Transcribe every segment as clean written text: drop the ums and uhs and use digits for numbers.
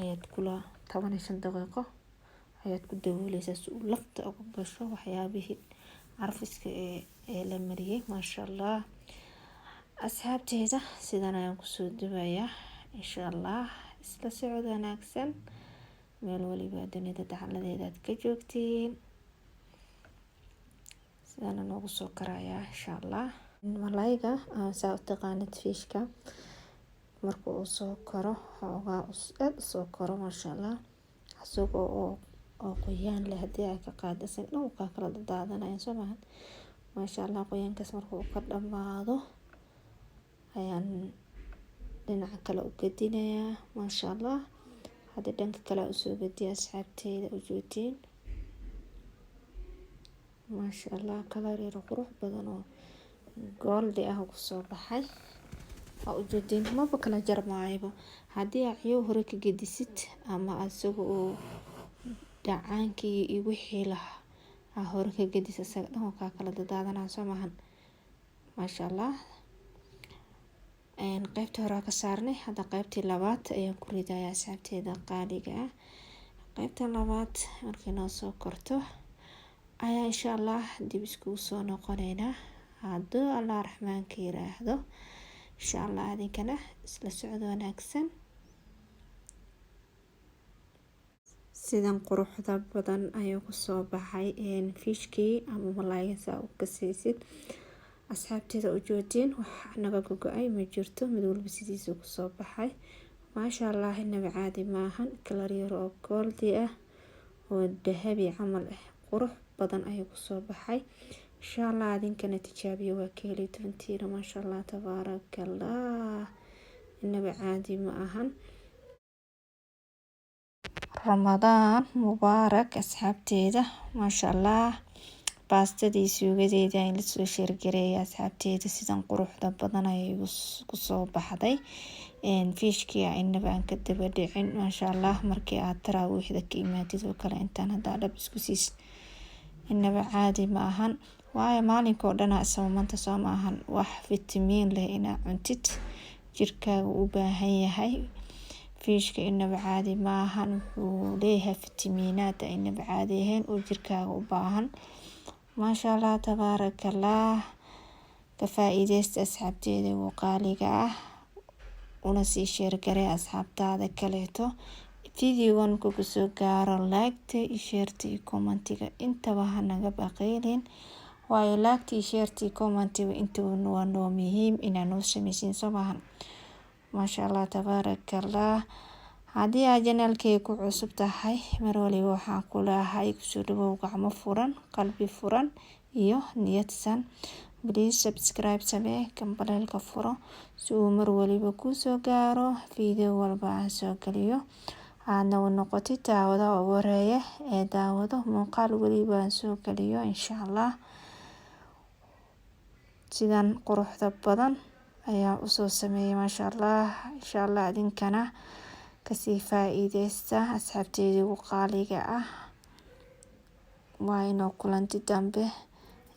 ayaad kula 15 daqiiqo ayaad ku dabooleysaa si uu lafta uga gasho waxyaabihii carfiska ee la mariyay. Maasha Allah asxaabteeda sidan ayaan kusoo dubayaa insha Allah. Isla socod wanaagsan meel waliba dunida dacaladeeda aad ka joogtiin. sidaan noogu soo karayaa insha Allah. Malayga saa u taqaanid fiishka marka uu soo karo xoogaa soo karo maasha Allah asagoo oo qoyaan leh hadii ay ka qaadasin uu ka kala daadanayo soo maahan. Maasha Allah qoyaankaas marka uu ka dhamaado ayaan dhinaca kale u gadinayaa maasha Allah. hadda dhanka kale u soo gadiyaa asxaabteeda u joogtiin. maasha Allah kalaar yar qurux badan oo gold ah ku soo baxay u joogtiin maba kala jarmaayba. hadii aad hore ka gedisid ama asagoo dhacaankii iyo wixii lahaa hore ka gedis asaga dhan ka kala daadanayo soo maahan. maasha Allah qaybta hore ka saarnay hadda qaybtii labaad ayaan ku ridayaa asxaabteeda qaaliga ah. qaybta labaad markii noo soo korto ayaa insha Allah dib isku soo noqonaynaa hadduu Allah raxmaanka yiraahdo insha Allah. adinkana isla socod wanaagsan. sidan quruxda badan ayuu ku soo baxay fiishkii ama malayga saa u kasaysid asxaabteeda u joogtiin. wax naga gogo'ay ma jirto mid walba sidiisa ku soo baxay maasha Allah. inaba caadi maahan kalaar yar oo gold ah oo dahabi camal ah qurux badan ayuu ku soo baxay insha Allah. adinkana tijaabiyo waa ka heli doontiin maasha Allah tabaarakallah. inaba caadi ma ahan. Ramadaan mubaarak asxaabteeda maasha Allah. baastadii suugadeeda in la soo sheergareeyay asxaabteeda sidan quruxda badan ayay ku soo baxday. fiishkii inaba aan ka daba dhicin maasha Allah. markii aad taraawiixda ka imaatid oo kale intaan hadda dhab isku siis inaba caadi ma ahan. waayo maalinkoo dhan soomanta soo maahan wax fitamiin leh inaad cuntid jirkaaga u baahan yahay. fiishka inaba caadi ma ahan wuxuu leeyahay fitamiinaad inaba caadi ahayn oo jirkaaga u baahan maasha Allah tabaarakallah. ka faa'iideysta asxaabteeda oo qaaliga ah una sii sheergaree asxaabtaada kaleeto. videogan ku soo gaaro like share commentiga intaba ha naga baqeelin waayo like share commentiga intaba waa noo muhiim inaan noo sameysin soo maahan. maasha Allah tabaarakallah. haddii aad channelkayga ku cusub tahay mar waliba waxaan ku leeyahay kusoo dhawow gacmo furan qalbi furan iyo niyadsan. please subscribe samee kambalelka furo si uu mar waliba ku soo gaaro video walba aan soo galiyo. aadna u noqotid daawada ugu horeeya ee daawado muuqaal waliba aan soo galiyo insha Allah. sidan quruxda badan ayaa u soo sameeyay maasha Allah. insha Allah adinkana kasii faa'iideysta asxaabteeda ugu qaaliga ah. waa inoo kulanti dambe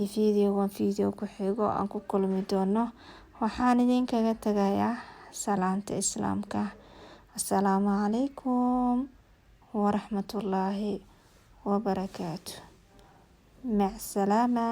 iyo video ku xigo aan ku kulmi doono. waxaan idinkaga tagayaa salaanta islaamka. assalaamu calaykum waraxmatullaahi wabarakaatuh. mac salaama.